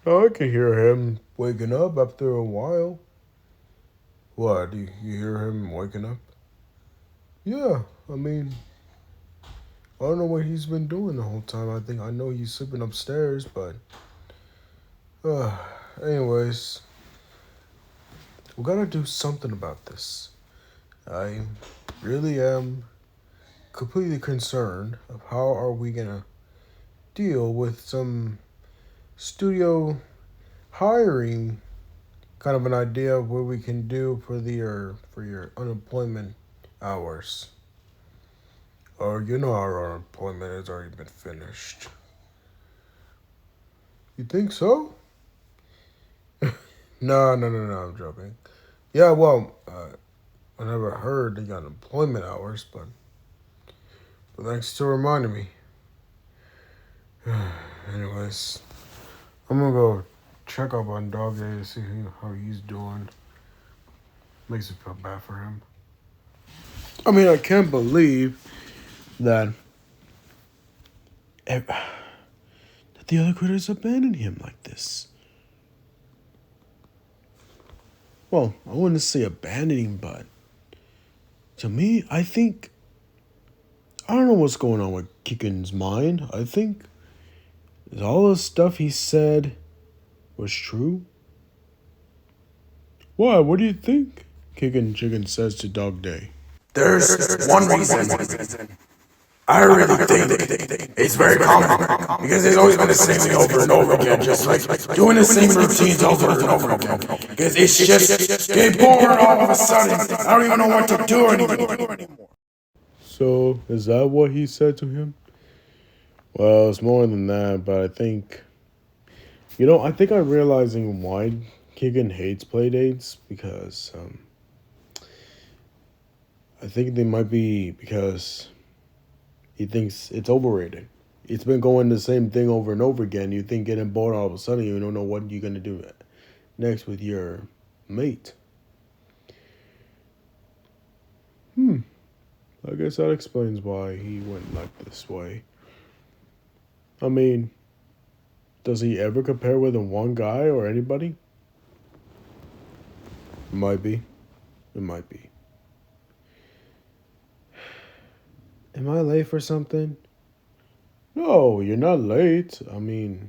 I can hear him waking up after a while. What? You hear him waking up? Yeah, I mean, I don't know what he's been doing the whole time. I know he's sleeping upstairs, but uh, anyways, we gotta do something about this. I really am completely concerned of how are we gonna deal with some studio hiring kind of an idea of what we can do for your unemployment hours. Or you know our unemployment has already been finished. You think so? No, I'm joking. Yeah, well, I never heard the unemployment hours, but thanks for reminding me. Anyways, I'm gonna go check up on Dog Day to see how he's doing. Makes me feel bad for him. I mean, I can't believe that the other critters abandoned him like this. Well, I wouldn't say abandoning, but to me, I don't know what's going on with Kiken's mind. I think all the stuff he said was true. Why? What do you think? Kiken Chicken says to Dog Day. There's one reason. I really think it's very common because it's always been the same thing over and over again, just like doing the same routines over and over again. Because it's just getting bored all of a sudden. I don't even know what to do anymore. So, is that what he said to him? Well, it's more than that, but I think, I think I'm realizing why Kiken hates playdates because I think they might be because he thinks it's overrated. It's been going the same thing over and over again. You think getting bored all of a sudden, you don't know what you're going to do next with your mate. I guess that explains why he went like this way. I mean, does he ever compare with one guy or anybody? It might be. It might be. Am I late for something? No, you're not late. I mean,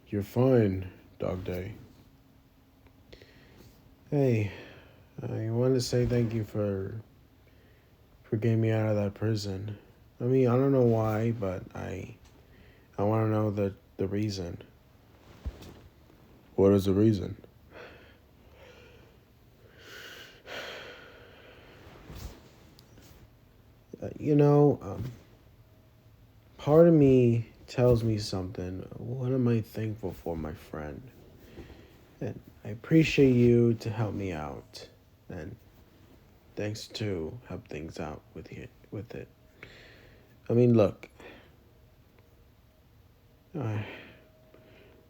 you're fine, Dog Day. Hey, I want to say thank you for getting me out of that prison. I mean, I don't know why, but I want to know the reason. What is the reason? Part of me tells me something. What am I thankful for, my friend? And I appreciate you to help me out. And thanks to help things out with it. I mean, look.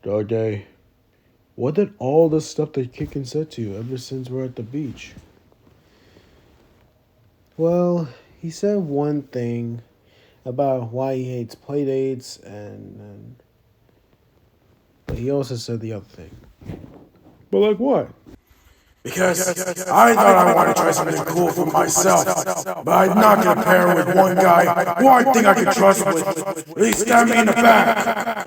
Dog Day, what did all the stuff that Kicken said to you ever since we're at the beach? Well, he said one thing about why he hates playdates, and but he also said the other thing. But like what? Because I thought I wanted to try something cool for myself, but I'm not going to pair with one guy who I think I can trust with. At least stab me in the back.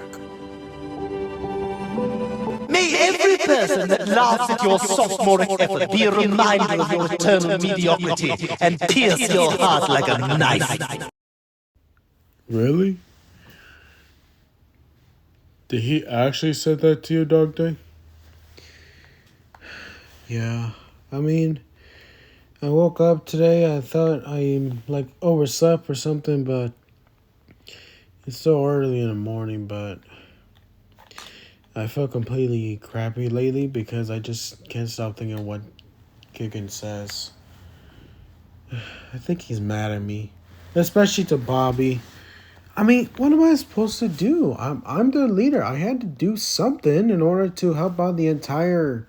May every person that laughs at your sophomoric effort be a reminder of your eternal mediocrity and pierce your heart like a knife. Really? Did he actually say that to you, Dog Day? Yeah. I mean, I woke up today, I thought I overslept or something, but it's so early in the morning, but I feel completely crappy lately because I just can't stop thinking what Kicken says. I think he's mad at me, especially to Bobby. I mean, what am I supposed to do? I'm the leader. I had to do something in order to help out the entire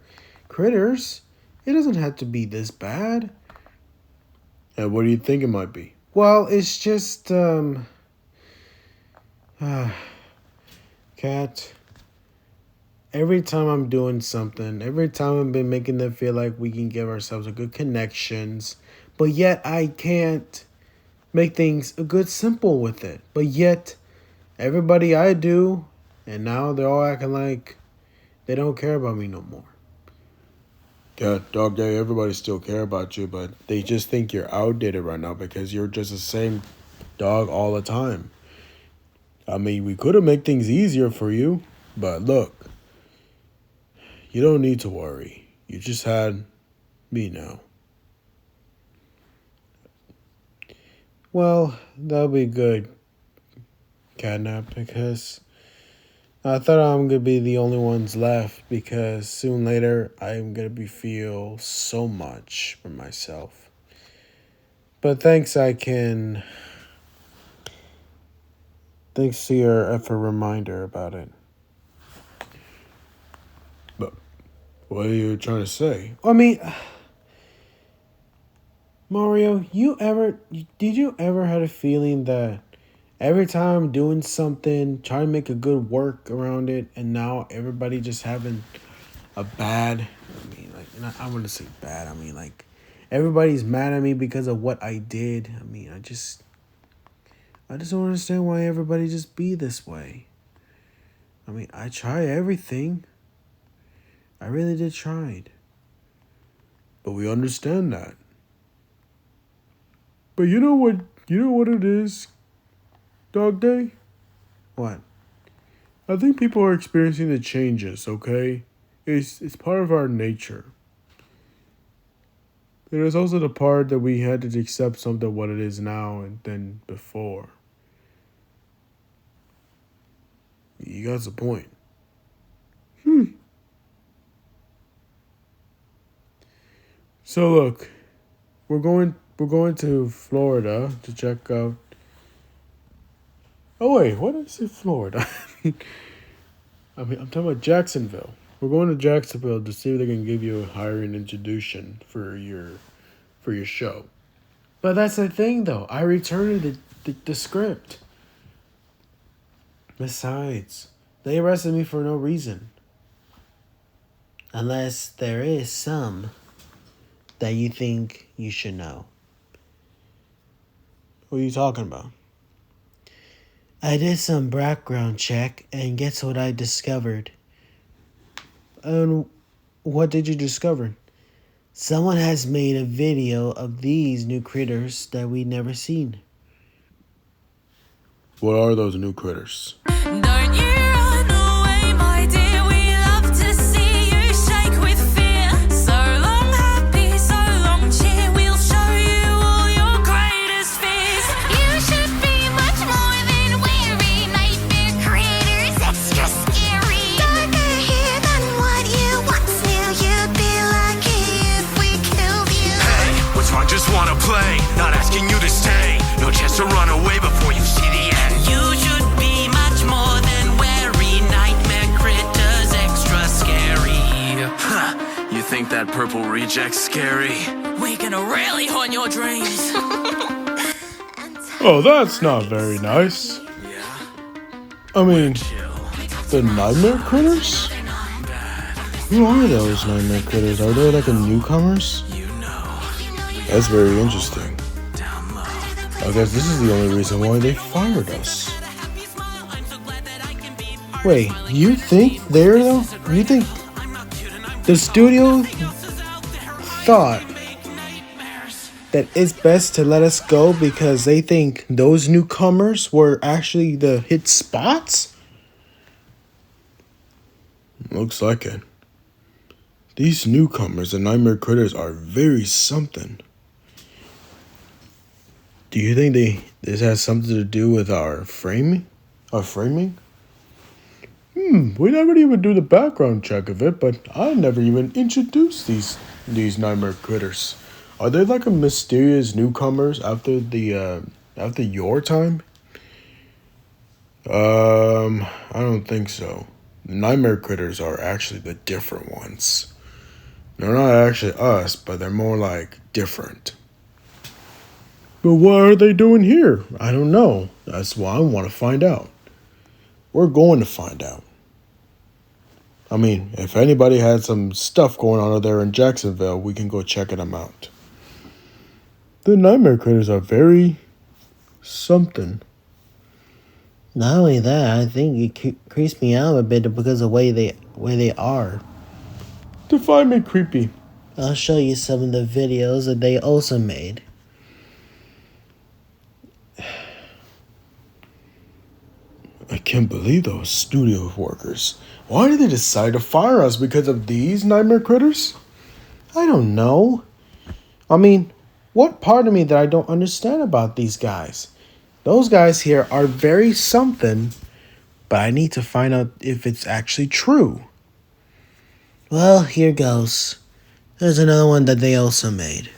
critters. It doesn't have to be this bad. And what do you think it might be? Well, it's just Cat, every time I'm doing something, every time I've been making them feel like we can give ourselves a good connections, but yet I can't make things a good simple with it. But yet, everybody I do, and now they're all acting like they don't care about me no more. Yeah, Dog Day, everybody still care about you, but they just think you're outdated right now because you're just the same dog all the time. I mean, we could have made things easier for you, but look, you don't need to worry. You just had me now. Well, that'll be good, Catnap, because I thought I'm gonna be the only ones left because soon later I'm gonna be feel so much for myself. But thanks to your effort reminder about it. But what are you trying to say? I mean, Mario, did you ever had a feeling that every time I'm doing something, trying to make a good work around it, and now everybody just having a bad, I mean, like, I want to say bad, I mean, like, everybody's mad at me because of what I did. I mean, I just don't understand why everybody just be this way. I mean, I try everything. I really did try. But we understand that. But you know what it is, Dog Day? What? I think people are experiencing the changes, okay? It's part of our nature. There's also the part that we had to accept something what it is now and then before. You got the point. So look, we're going to Florida to check out. Oh wait, what did I say Florida? I'm talking about Jacksonville. We're going to Jacksonville to see if they can give you a hiring introduction for your show. But that's the thing, though. I returned the script. Besides, they arrested me for no reason. Unless there is some that you think you should know. What are you talking about? I did some background check, and guess what I discovered? And what did you discover? Someone has made a video of these new critters that we never seen. What are those new critters? Don't you run away, my dear. We love to see you shake with fear. So long happy, so long cheer. We'll show you all your greatest fears. You should be much more than weary. Nightmare critters, extra scary. Darker here than what you once knew. You'd be lucky if we killed you. Hey, what's wrong? Just wanna play. Not asking you to stay. No chance to run away before you see the end. You should be much more than wary. Nightmare critters, extra scary. Huh, you think that purple reject's scary? We're gonna really haunt your dreams. Oh, that's not very nice. Yeah, I mean, chill. the nightmare critters? Who are those nightmare critters? Are they like a newcomers? You know, That's very interesting. down low. I guess this is the only reason why they fired us. Wait, you think they're though? You think the studio thought that it's best to let us go because they think those newcomers were actually the hit spots? Looks like it. These newcomers, the nightmare critters, are very something. Do you think this has something to do with our framing? Our framing? We never even do the background check of it, but I never even introduced these nightmare critters. Are they like a mysterious newcomers after your time? I don't think so. The nightmare critters are actually the different ones. They're not actually us, but they're more like different. But what are they doing here? I don't know. That's why I want to find out. We're going to find out. I mean, if anybody had some stuff going on over there in Jacksonville, we can go check them out. The nightmare critters are very something. Not only that, I think it creeps me out a bit because of the way they are. Define me creepy. I'll show you some of the videos that they also made. I can't believe those studio workers. Why did they decide to fire us? Because of these nightmare critters? I don't know. I mean, what part of me that I don't understand about these guys? Those guys here are very something, but I need to find out if it's actually true. Well, here goes. There's another one that they also made.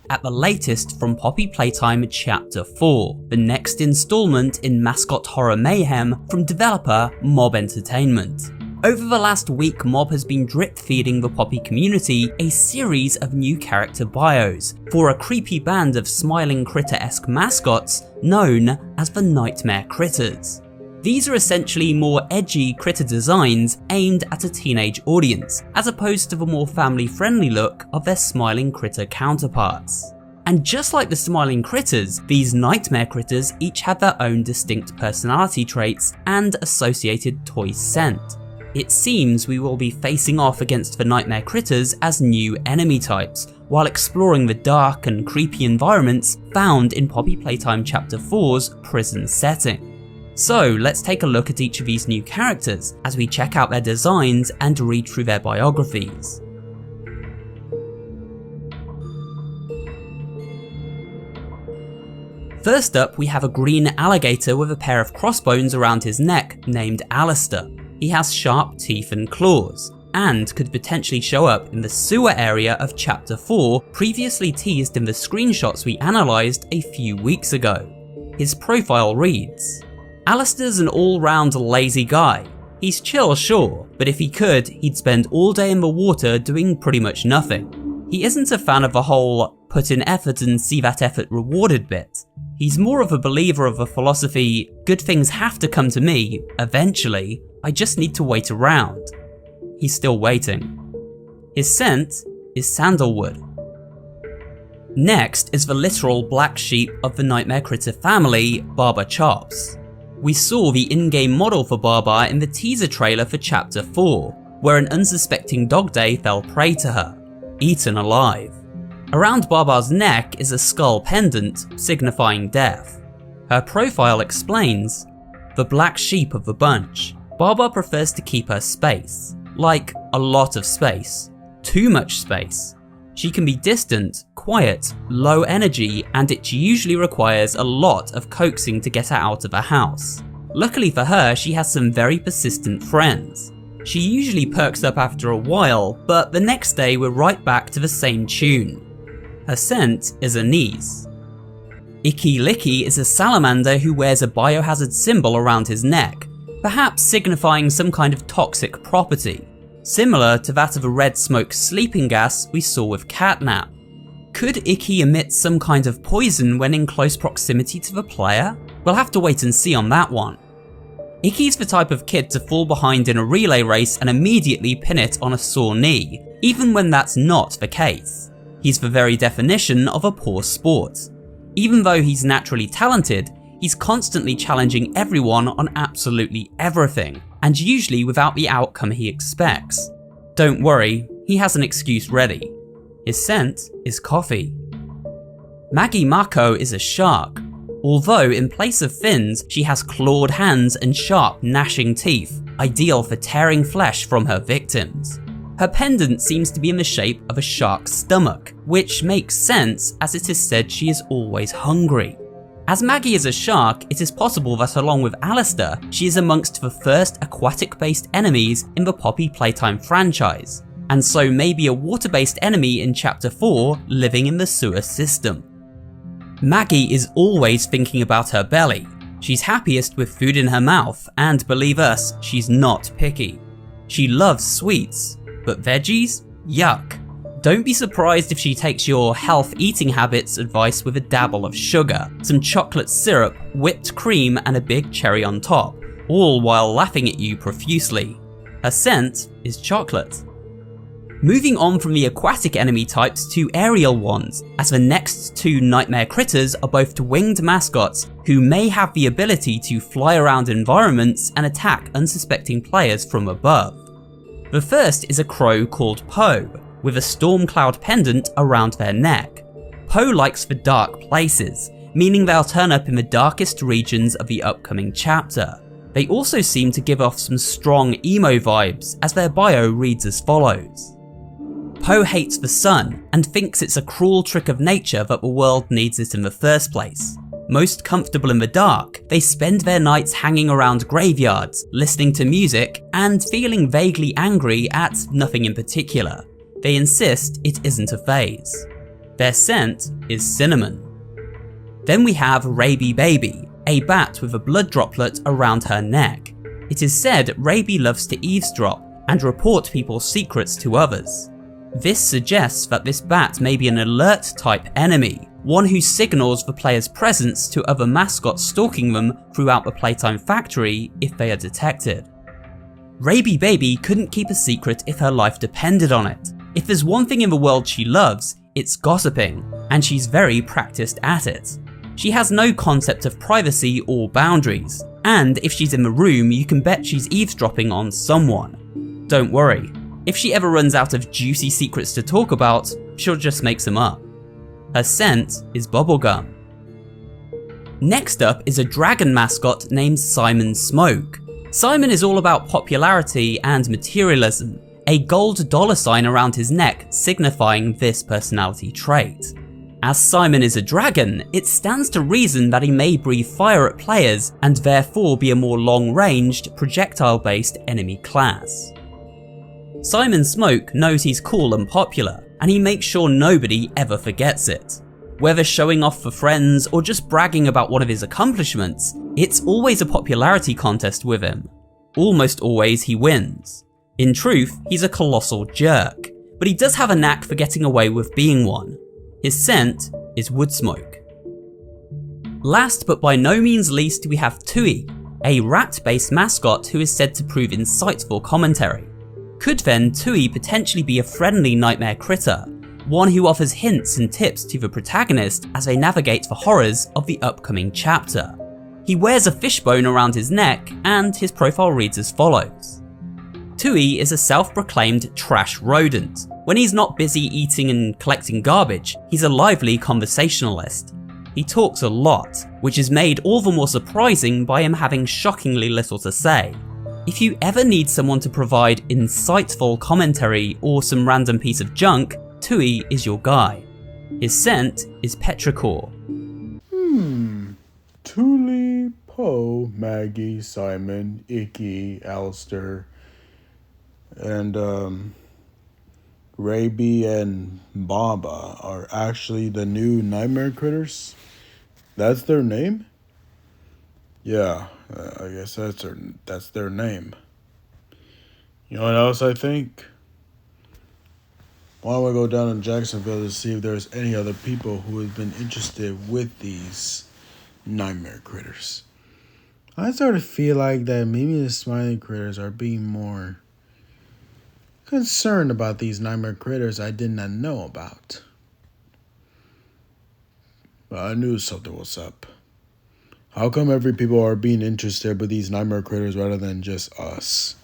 At the latest from Poppy Playtime Chapter 4, the next installment in mascot horror mayhem from developer Mob Entertainment. Over the last week, Mob has been drip-feeding the Poppy community a series of new character bios for a creepy band of smiling critter-esque mascots known as the Nightmare Critters. These are essentially more edgy critter designs aimed at a teenage audience, as opposed to the more family-friendly look of their smiling critter counterparts. And just like the smiling critters, these nightmare critters each have their own distinct personality traits and associated toy scent. It seems we will be facing off against the nightmare critters as new enemy types, while exploring the dark and creepy environments found in Poppy Playtime Chapter 4's prison setting. So let's take a look at each of these new characters as we check out their designs and read through their biographies. First up, we have a green alligator with a pair of crossbones around his neck named Alistair. He has sharp teeth and claws, and could potentially show up in the sewer area of Chapter 4 previously teased in the screenshots we analysed a few weeks ago. His profile reads, Alistair's an all-round lazy guy. He's chill, sure, but if he could, he'd spend all day in the water doing pretty much nothing. He isn't a fan of the whole put in effort and see that effort rewarded bit. He's more of a believer of the philosophy, good things have to come to me, eventually, I just need to wait around. He's still waiting. His scent is sandalwood. Next is the literal black sheep of the Nightmare Critter family, Baba Chops. We saw the in-game model for Baba in the teaser trailer for Chapter 4, where an unsuspecting dog day fell prey to her, eaten alive. Around Baba's neck is a skull pendant, signifying death. Her profile explains, the black sheep of the bunch. Baba prefers to keep her space. Like, a lot of space. Too much space. She can be distant, quiet, low energy, and it usually requires a lot of coaxing to get her out of the house. Luckily for her, she has some very persistent friends. She usually perks up after a while, but the next day we're right back to the same tune. Her scent is anise. Icky Licky is a salamander who wears a biohazard symbol around his neck, perhaps signifying some kind of toxic property, similar to that of a red smoke sleeping gas we saw with Catnap. Could Icky emit some kind of poison when in close proximity to the player? We'll have to wait and see on that one. Icky's the type of kid to fall behind in a relay race and immediately pin it on a sore knee, even when that's not the case. He's the very definition of a poor sport. Even though he's naturally talented, he's constantly challenging everyone on absolutely everything, and usually without the outcome he expects. Don't worry, he has an excuse ready. His scent is coffee. Maggie Mako is a shark. Although in place of fins, she has clawed hands and sharp, gnashing teeth, ideal for tearing flesh from her victims. Her pendant seems to be in the shape of a shark's stomach, which makes sense as it is said she is always hungry. As Maggie is a shark, it is possible that along with Alistair, she is amongst the first aquatic-based enemies in the Poppy Playtime franchise, and so may be a water-based enemy in Chapter 4 living in the sewer system. Maggie is always thinking about her belly. She's happiest with food in her mouth, and believe us, she's not picky. She loves sweets, but veggies? Yuck. Don't be surprised if she takes your health eating habits advice with a dabble of sugar, some chocolate syrup, whipped cream and a big cherry on top, all while laughing at you profusely. Her scent is chocolate. Moving on from the aquatic enemy types to aerial ones, as the next two nightmare critters are both winged mascots who may have the ability to fly around environments and attack unsuspecting players from above. The first is a crow called Poe, with a storm cloud pendant around their neck. Poe likes the dark places, meaning they'll turn up in the darkest regions of the upcoming chapter. They also seem to give off some strong emo vibes, as their bio reads as follows. Poe hates the sun and thinks it's a cruel trick of nature that the world needs it in the first place. Most comfortable in the dark, they spend their nights hanging around graveyards, listening to music, and feeling vaguely angry at nothing in particular. They insist it isn't a phase. Their scent is cinnamon. Then we have Raby Baby, a bat with a blood droplet around her neck. It is said Raby loves to eavesdrop and report people's secrets to others. This suggests that this bat may be an alert type enemy, one who signals the player's presence to other mascots stalking them throughout the playtime factory if they are detected. Raby Baby couldn't keep a secret if her life depended on it. If there's one thing in the world she loves, it's gossiping, and she's very practiced at it. She has no concept of privacy or boundaries, and if she's in the room, you can bet she's eavesdropping on someone. Don't worry, if she ever runs out of juicy secrets to talk about, she'll just make some up. Her scent is bubblegum. Next up is a dragon mascot named Simon Smoke. Simon is all about popularity and materialism, a gold dollar sign around his neck signifying this personality trait. As Simon is a dragon, it stands to reason that he may breathe fire at players and therefore be a more long-ranged, projectile-based enemy class. Simon Smoke knows he's cool and popular, and he makes sure nobody ever forgets it. Whether showing off for friends or just bragging about one of his accomplishments, it's always a popularity contest with him. Almost always he wins. In truth, he's a colossal jerk, but he does have a knack for getting away with being one. His scent is wood smoke. Last but by no means least, we have Tui, a rat-based mascot who is said to prove insightful commentary. Could then Tui potentially be a friendly nightmare critter, one who offers hints and tips to the protagonist as they navigate the horrors of the upcoming chapter? He wears a fishbone around his neck, and his profile reads as follows. Tui is a self-proclaimed trash rodent. When he's not busy eating and collecting garbage, he's a lively conversationalist. He talks a lot, which is made all the more surprising by him having shockingly little to say. If you ever need someone to provide insightful commentary or some random piece of junk, Tui is your guy. His scent is petrichor. Tuli, Poe, Maggie, Simon, Icky, Alistair, and Raby and Baba are actually the new nightmare critters? That's their name? Yeah, I guess that's their name. You know what else I think? Why don't we go down to Jacksonville to see if there's any other people who have been interested with these nightmare critters? I sort of feel like that maybe the smiley critters are being more concerned about these nightmare critters I did not know about. But I knew something was up. How come every people are being interested with these nightmare critters rather than just us?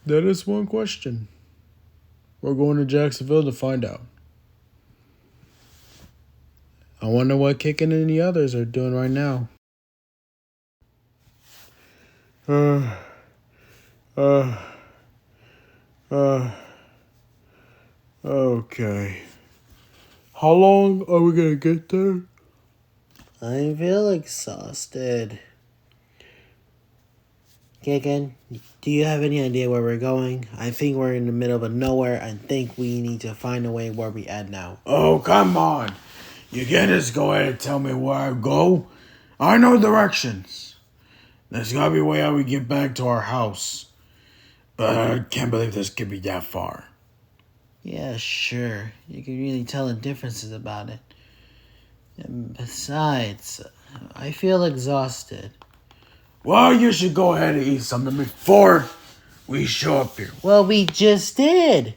That is one question. We're going to Jacksonville to find out. I wonder what Kickin' and the others are doing right now. Okay. How long are we gonna get there? I feel exhausted. Kickin', do you have any idea where we're going? I think we're in the middle of nowhere and think we need to find a way where we at now. Oh, come on. You can't just go ahead and tell me where I go. I know directions. There's gotta be a way how we get back to our house. But I can't believe this could be that far. Yeah, sure. You can really tell the differences about it. And besides, I feel exhausted. Well, you should go ahead and eat something before we show up here. Well, we just did.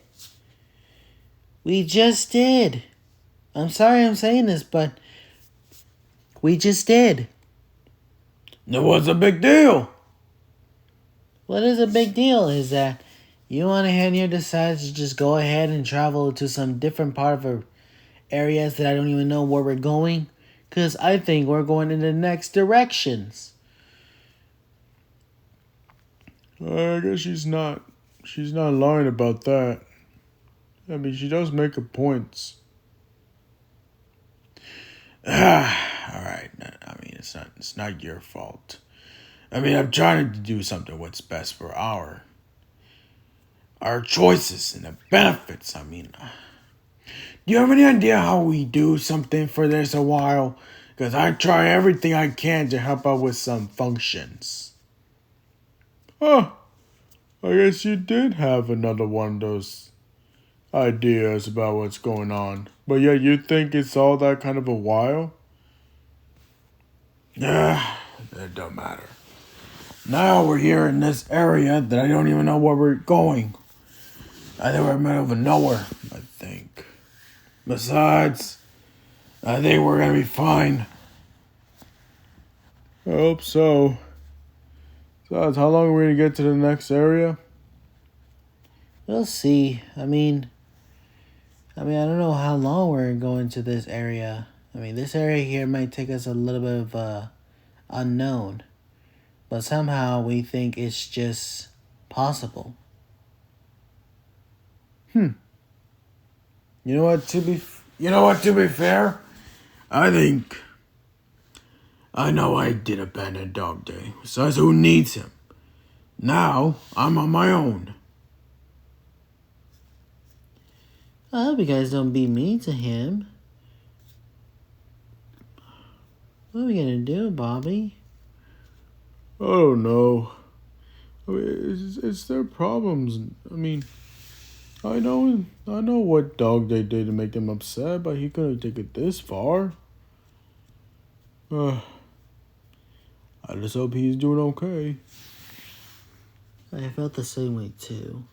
We just did. I'm sorry I'm saying this, but we just did. It was a big deal. What is a big deal is that you went ahead and you decided to just go ahead and travel to some different part of our areas that I don't even know where we're going. Because I think we're going in the next directions. I guess she's not lying about that. I mean, she does make her points. All right. I mean, it's not your fault. I mean, I'm trying to do something what's best for our choices and the benefits. I mean, do you have any idea how we do something for this a while? Because I try everything I can to help out with some functions. Huh. I guess you did have another one of those ideas about what's going on. But yeah, you think it's all that kind of a while? Yeah, it don't matter. Now we're here in this area that I don't even know where we're going. I think we're in the middle of nowhere, I think. Besides, I think we're gonna be fine. I hope so. Besides, how long are we gonna get to the next area? We'll see. I mean, I don't know how long we're going to this area. I mean, this area here might take us a little bit of unknown. But somehow we think it's just possible. You know what? To be fair, I think I know I did abandon Dog Day. Besides, who needs him? Now I'm on my own. I hope you guys don't be mean to him. What are we gonna do, Bobby? I don't know. I mean, it's their problems. I mean, I know what Dog Day did to make him upset, but he couldn't take it this far. I just hope he's doing okay. I felt the same way too.